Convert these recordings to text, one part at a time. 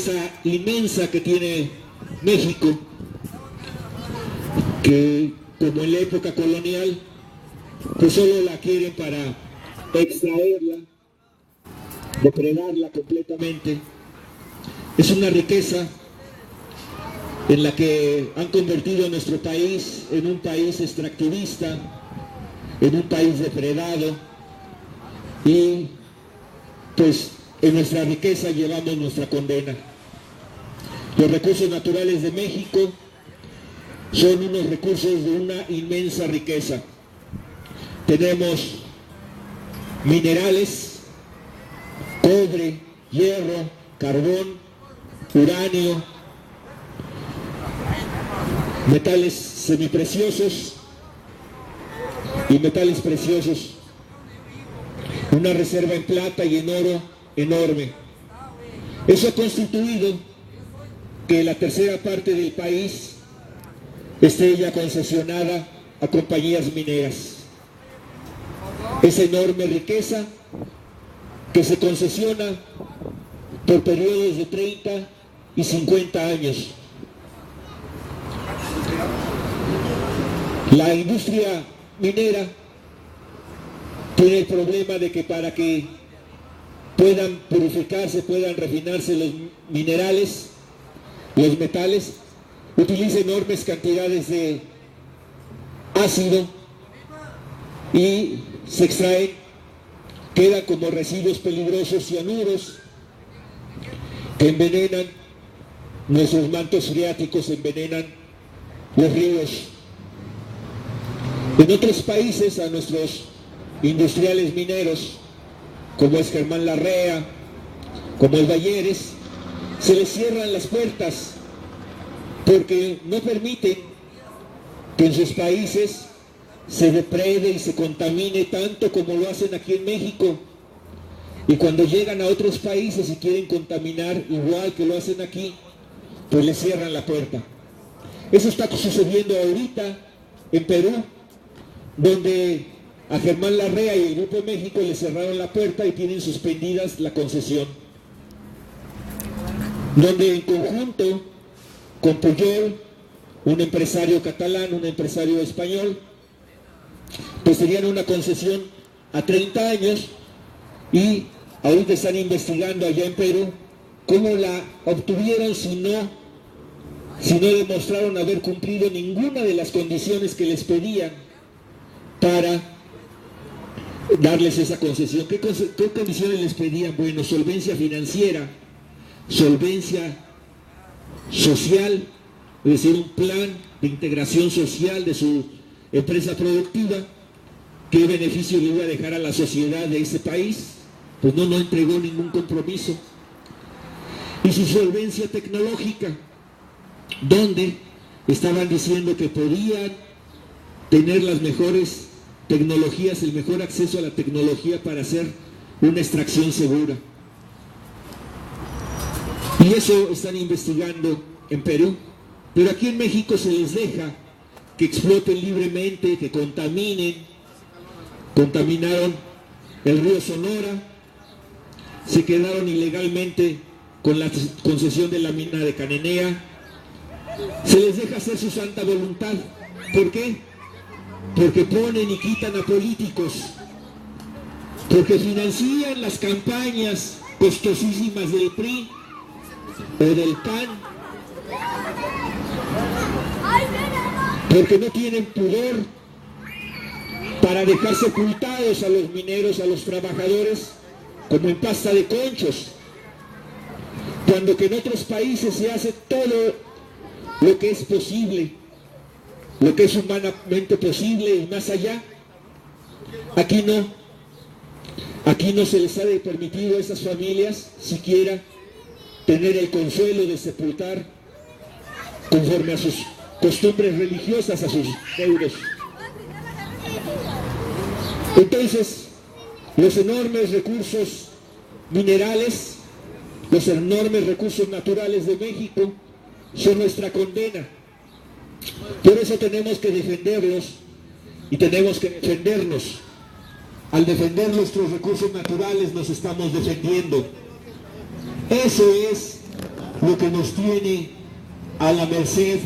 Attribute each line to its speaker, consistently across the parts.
Speaker 1: riqueza inmensa que tiene México, que como en la época colonial, pues solo la quieren para extraerla, depredarla completamente. Es una riqueza en la que han convertido a nuestro país en un país extractivista, en un país depredado, y pues en nuestra riqueza llevamos nuestra condena. Los recursos naturales de México son unos recursos de una inmensa riqueza. Tenemos minerales, cobre, hierro, carbón, uranio, metales semipreciosos y metales preciosos, una reserva en plata y en oro enorme. Eso ha constituido que la tercera parte del país esté ya concesionada a compañías mineras. Esa enorme riqueza que se concesiona por periodos de 30 y 50 años. La industria minera tiene el problema de que para que puedan purificarse, puedan refinarse los minerales, los metales, utiliza enormes cantidades de ácido y se extraen, quedan como residuos peligrosos cianuros que envenenan nuestros mantos freáticos, envenenan los ríos. En otros países a nuestros industriales mineros, como es Germán Larrea, como el Balleres, se les cierran las puertas porque no permiten que en sus países se deprede y se contamine tanto como lo hacen aquí en México. Y cuando llegan a otros países y quieren contaminar igual que lo hacen aquí, pues les cierran la puerta. Eso está sucediendo ahorita en Perú, donde a Germán Larrea y el Grupo México le cerraron la puerta y tienen suspendidas la concesión. Donde en conjunto con Pujol, un empresario catalán, un empresario español, pues tenían una concesión a 30 años y ahorita están investigando allá en Perú cómo la obtuvieron si no demostraron haber cumplido ninguna de las condiciones que les pedían para darles esa concesión. ¿Qué condiciones les pedían? Bueno, solvencia financiera, solvencia social, es decir, un plan de integración social de su empresa productiva, qué beneficio le iba a dejar a la sociedad de ese país. Pues no entregó ningún compromiso. Y su solvencia tecnológica, donde estaban diciendo que podían tener las mejores tecnologías, el mejor acceso a la tecnología para hacer una extracción segura. Y eso están investigando en Perú, pero aquí en México se les deja que exploten libremente, que contaminaron el río Sonora, se quedaron ilegalmente con la concesión de la mina de Cananea, se les deja hacer su santa voluntad. ¿Por qué? Porque ponen y quitan a políticos, porque financian las campañas costosísimas del PRI o del PAN, porque no tienen pudor para dejar sepultados a los mineros, a los trabajadores, como en pasta de conchos, cuando que en otros países se hace todo lo que es posible, lo que es humanamente posible y más allá. Aquí no se les ha permitido a esas familias siquiera tener el consuelo de sepultar conforme a sus costumbres religiosas, a sus deudos. Entonces, los enormes recursos minerales, los enormes recursos naturales de México son nuestra condena. Por eso tenemos que defenderlos y tenemos que defendernos. Al defender nuestros recursos naturales nos estamos defendiendo. Eso es lo que nos tiene a la merced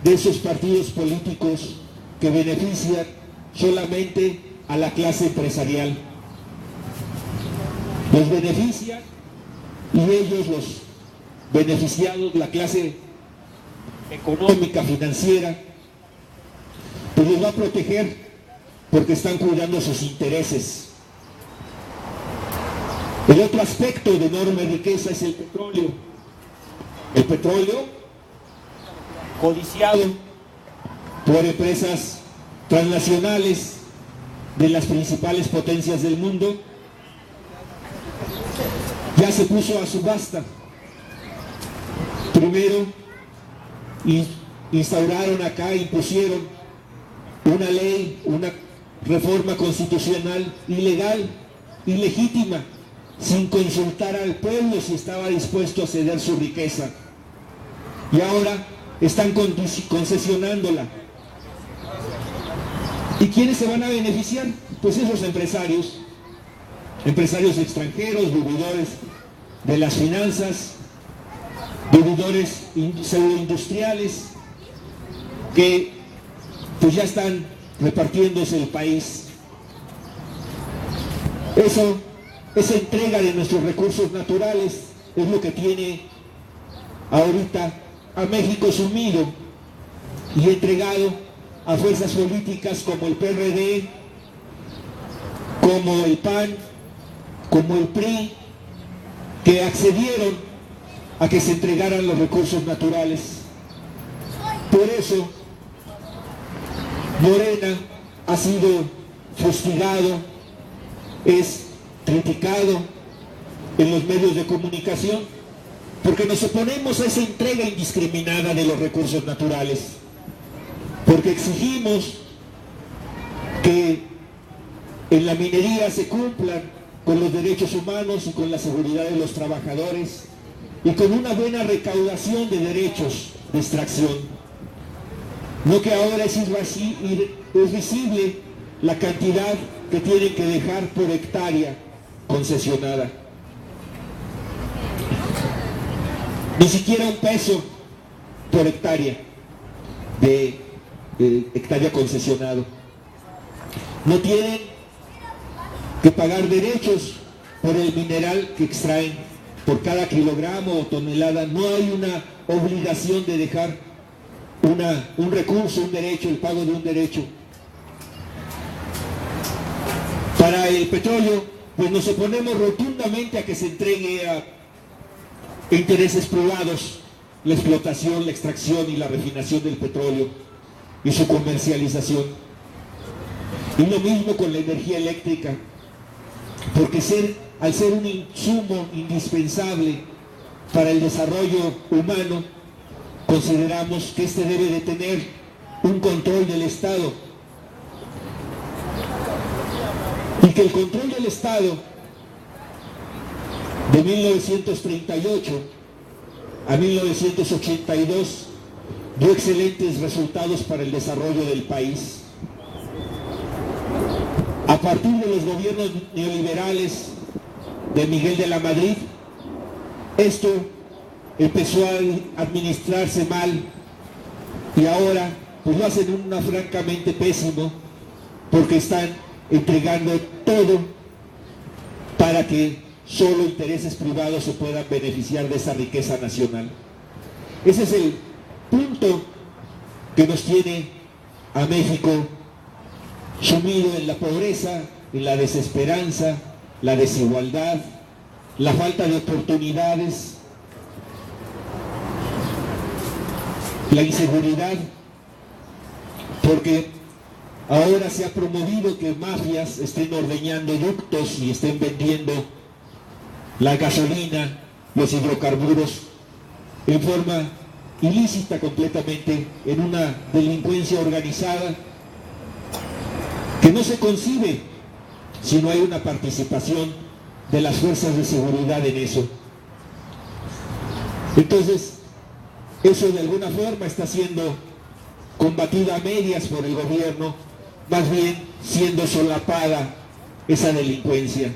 Speaker 1: de esos partidos políticos que benefician solamente a la clase empresarial. Los benefician y ellos, los beneficiados, la clase económica, financiera, pues los va a proteger porque están cuidando sus intereses. El otro aspecto de enorme riqueza es el petróleo. El petróleo codiciado por empresas transnacionales de las principales potencias del mundo, ya se puso a subasta. Primero instauraron acá, impusieron una ley, una reforma constitucional ilegal, ilegítima, sin consultar al pueblo si estaba dispuesto a ceder su riqueza. Y ahora están concesionándola. ¿Y quiénes se van a beneficiar? Pues esos empresarios extranjeros, vividores de las finanzas, vividores pseudoindustriales, que pues ya están repartiéndose el país. Esa entrega de nuestros recursos naturales es lo que tiene ahorita a México sumido y entregado a fuerzas políticas como el PRD, como el PAN, como el PRI, que accedieron a que se entregaran los recursos naturales. Por eso, Morena ha sido fustigado, es criticado en los medios de comunicación, porque nos oponemos a esa entrega indiscriminada de los recursos naturales, porque exigimos que en la minería se cumplan con los derechos humanos y con la seguridad de los trabajadores y con una buena recaudación de derechos de extracción. No que ahora es irrisible la cantidad que tienen que dejar por hectárea concesionada. Ni siquiera un peso por hectárea de hectárea concesionado. No tienen que pagar derechos por el mineral que extraen, por cada kilogramo o tonelada. No hay una obligación de dejar un recurso, un derecho, el pago de un derecho. Para el petróleo, pues nos oponemos rotundamente a que se entregue a intereses privados la explotación, la extracción y la refinación del petróleo y su comercialización. Y lo mismo con la energía eléctrica, porque al ser un insumo indispensable para el desarrollo humano, consideramos que este debe de tener un control del Estado, y que el control del Estado de 1938 a 1982 dio excelentes resultados para el desarrollo del país. A partir de los gobiernos neoliberales de Miguel de la Madrid, esto empezó a administrarse mal y ahora pues lo hacen francamente pésimo, porque están entregando todo para que solo intereses privados se puedan beneficiar de esa riqueza nacional. Ese es el punto que nos tiene a México sumido en la pobreza, en la desesperanza, la desigualdad, la falta de oportunidades, la inseguridad, porque ahora se ha promovido que mafias estén ordeñando ductos y estén vendiendo la gasolina, los hidrocarburos, en forma ilícita completamente, en una delincuencia organizada que no se concibe si no hay una participación de las fuerzas de seguridad en eso. Entonces, eso de alguna forma está siendo combatida a medias por el gobierno, más bien siendo solapada esa delincuencia.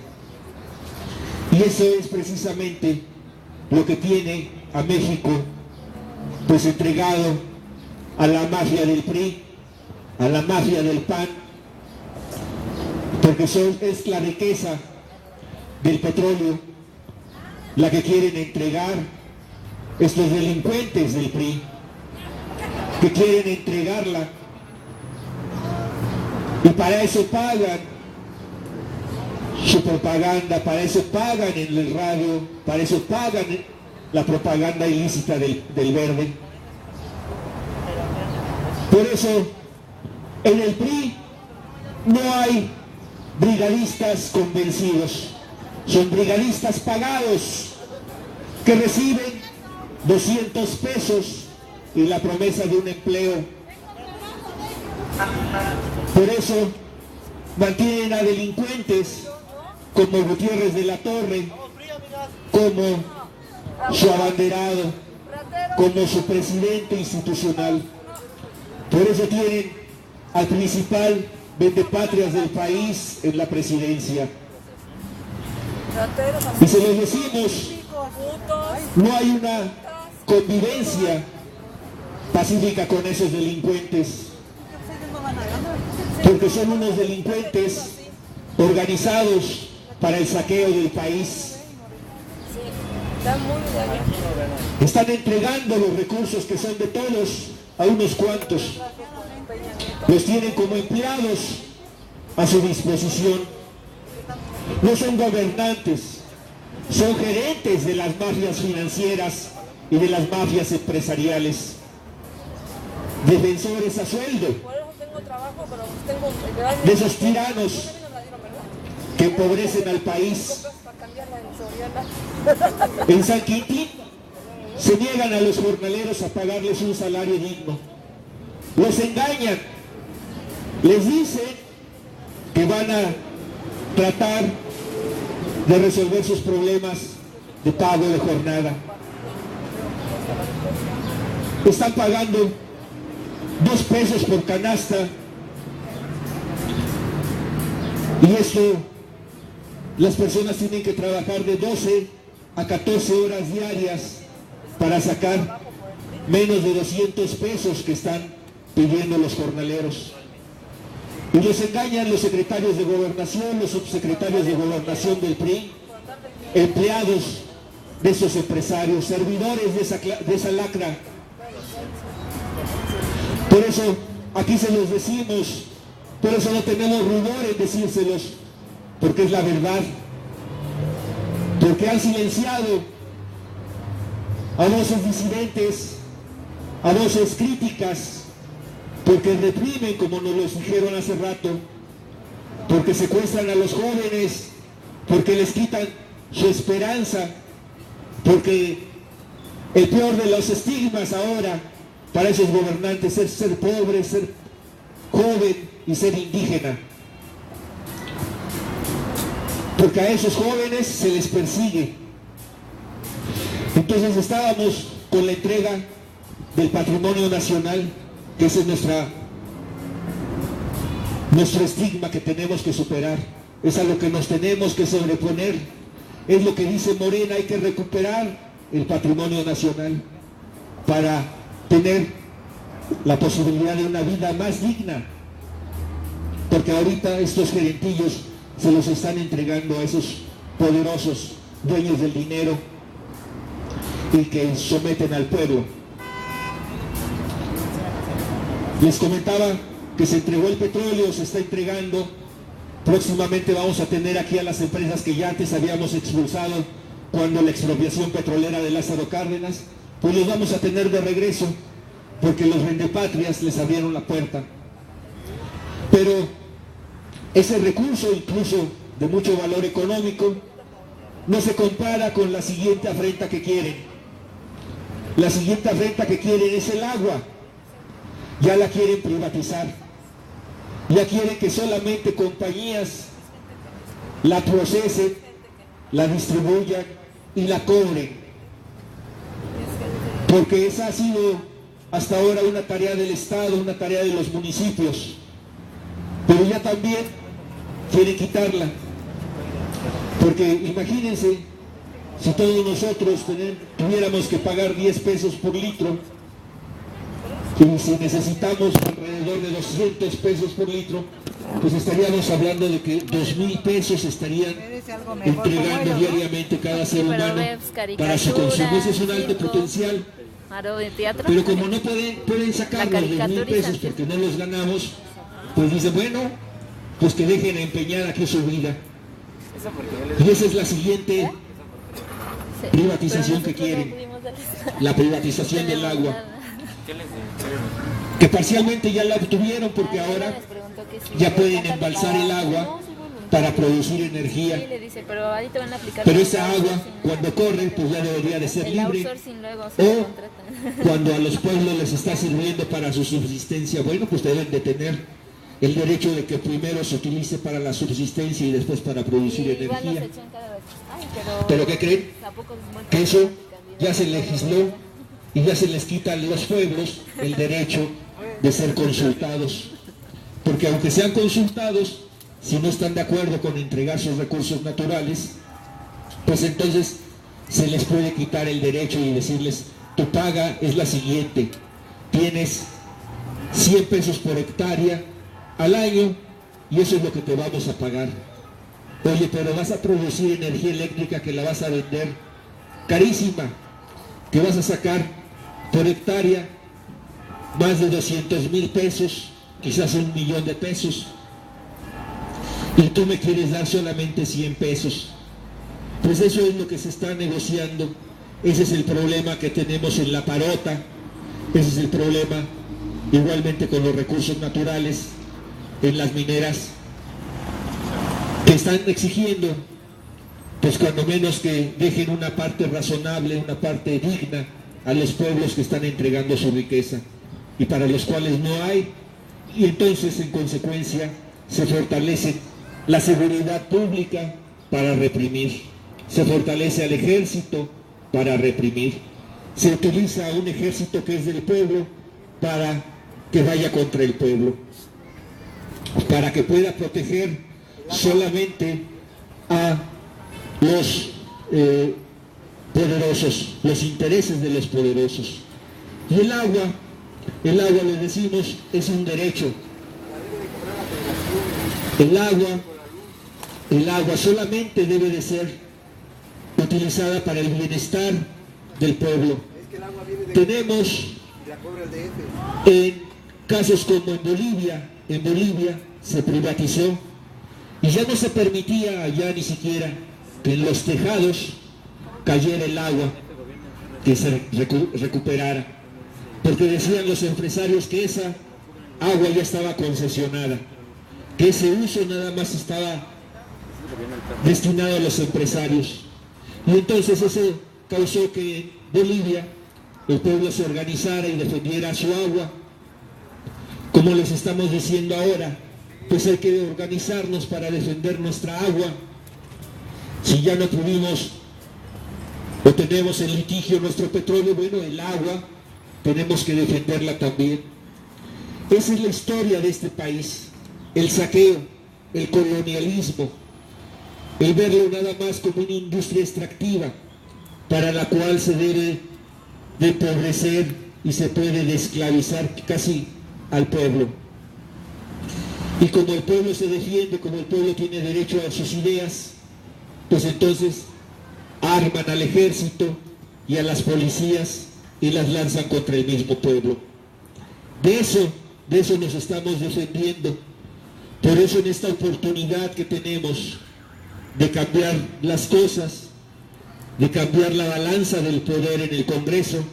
Speaker 1: Y eso es precisamente lo que tiene a México pues entregado a la mafia del PRI, a la mafia del PAN, porque es la riqueza del petróleo la que quieren entregar estos delincuentes del PRI, que quieren entregarla, y para eso pagan su propaganda, para eso pagan en el radio, para eso pagan la propaganda ilícita del verde. Por eso en el PRI no hay brigadistas convencidos, son brigadistas pagados que reciben 200 pesos y la promesa de un empleo. Por eso mantienen a delincuentes como Gutiérrez de la Torre, como su abanderado, como su presidente institucional. Por eso tienen al principal vendepatrias del país en la presidencia. Y se los decimos, no hay una convivencia pacífica con esos delincuentes, porque son unos delincuentes organizados para el saqueo del país. Están entregando los recursos que son de todos a unos cuantos. Los tienen como empleados a su disposición. No son gobernantes, son gerentes de las mafias financieras y de las mafias empresariales. Defensores a sueldo de esos tiranos que empobrecen al país. En San Quintín se niegan a los jornaleros a pagarles un salario digno. Los engañan, les dicen que van a tratar de resolver sus problemas de pago de jornada. Están pagando 2 pesos por canasta, y esto, las personas tienen que trabajar de 12 a 14 horas diarias para sacar menos de 200 pesos que están pidiendo los jornaleros. Y los engañan los secretarios de gobernación, los subsecretarios de gobernación del PRI, empleados de esos empresarios, servidores de esa lacra. Por eso aquí se los decimos, por eso no tenemos rudor en decírselos, porque es la verdad, porque han silenciado a voces disidentes, a voces críticas, porque reprimen, como nos lo dijeron hace rato, porque secuestran a los jóvenes, porque les quitan su esperanza, porque el peor de los estigmas ahora para esos gobernantes es ser pobre, ser joven y ser indígena. Porque a esos jóvenes se les persigue. Entonces estábamos con la entrega del patrimonio nacional, que ese es nuestro estigma que tenemos que superar, es a lo que nos tenemos que sobreponer, es lo que dice Morena, hay que recuperar el patrimonio nacional para tener la posibilidad de una vida más digna, porque ahorita estos gerentillos se los están entregando a esos poderosos dueños del dinero y que someten al pueblo. Les comentaba que se entregó el petróleo, se está entregando. Próximamente vamos a tener aquí a las empresas que ya antes habíamos expulsado cuando la expropiación petrolera de Lázaro Cárdenas, pues los vamos a tener de regreso, porque los vendepatrias les abrieron la puerta. Pero ese recurso, incluso de mucho valor económico, no se compara con la siguiente afrenta que quieren. La siguiente afrenta que quieren es el agua. Ya la quieren privatizar. Ya quieren que solamente compañías la procesen, la distribuyan y la cobren. Porque esa ha sido hasta ahora una tarea del Estado, una tarea de los municipios. Pero ya también quieren quitarla. Porque imagínense Si todos nosotros tuviéramos que pagar 10 pesos por litro, y si necesitamos alrededor de 200 pesos por litro, pues estaríamos hablando de que 2,000 pesos estarían entregando diariamente cada ser humano para su consumo. Ese es un alto potencial. Pero como no pueden sacarnos de 1,000 pesos porque no los ganamos, pues dicen, bueno, pues que dejen empeñar aquí su vida. Y esa es la siguiente privatización que quieren, la privatización del agua, que parcialmente ya la obtuvieron porque ahora ya pueden embalsar el agua para producir energía, pero esa agua cuando corre pues ya debería de ser libre, o cuando a los pueblos les está sirviendo para su subsistencia, bueno, pues deben de tener el derecho de que primero se utilice para la subsistencia y después para producir energía. ¿Pero qué creen? Que eso ya se legisló y ya se les quita a los pueblos el derecho de ser consultados, porque aunque sean consultados, si no están de acuerdo con entregar sus recursos naturales, pues entonces se les puede quitar el derecho y decirles, tu paga es la siguiente, tienes 100 pesos por hectárea al año y eso es lo que te vamos a pagar. Oye, pero vas a producir energía eléctrica que la vas a vender carísima, que vas a sacar por hectárea más de 200,000 pesos, quizás 1,000,000 de pesos, y tú me quieres dar solamente 100 pesos. Pues eso es lo que se está negociando. Ese es el problema que tenemos en la parota, ese es el problema igualmente con los recursos naturales en las mineras, que están exigiendo pues cuando menos que dejen una parte razonable, una parte digna a los pueblos que están entregando su riqueza y para los cuales no hay, y entonces en consecuencia se fortalece la seguridad pública para reprimir, se fortalece al ejército para reprimir, se utiliza a un ejército que es del pueblo para que vaya contra el pueblo, para que pueda proteger solamente a los poderosos, los intereses de los poderosos. Y el agua, le decimos, es un derecho. El agua solamente debe de ser utilizada para el bienestar del pueblo. Tenemos en casos como en Bolivia se privatizó y ya no se permitía allá ni siquiera que en los tejados cayera el agua, que se recuperara, porque decían los empresarios que esa agua ya estaba concesionada, que ese uso nada más estaba destinado a los empresarios. Y entonces eso causó que en Bolivia el pueblo se organizara y defendiera su agua. Como les estamos diciendo ahora, pues hay que organizarnos para defender nuestra agua. Si ya no pudimos o tenemos en litigio nuestro petróleo, bueno, el agua tenemos que defenderla también. Esa es la historia de este país, el saqueo, el colonialismo, el verlo nada más como una industria extractiva para la cual se debe de empobrecer y se puede de esclavizar casi al pueblo. Y como el pueblo se defiende, como el pueblo tiene derecho a sus ideas, pues entonces arman al ejército y a las policías y las lanzan contra el mismo pueblo. De eso nos estamos defendiendo. Por eso en esta oportunidad que tenemos de cambiar las cosas, de cambiar la balanza del poder en el Congreso,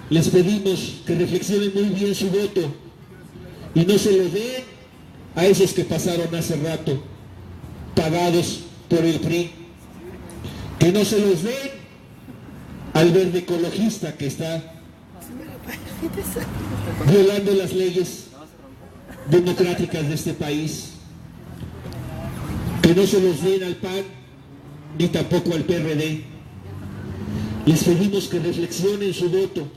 Speaker 1: les pedimos que reflexionen muy bien su voto y no se lo den a esos que pasaron hace rato, pagados por el PRI, que no se los den al verde ecologista que está violando las leyes democráticas de este país, que no se los den al PAN ni tampoco al PRD. Les pedimos que reflexionen su voto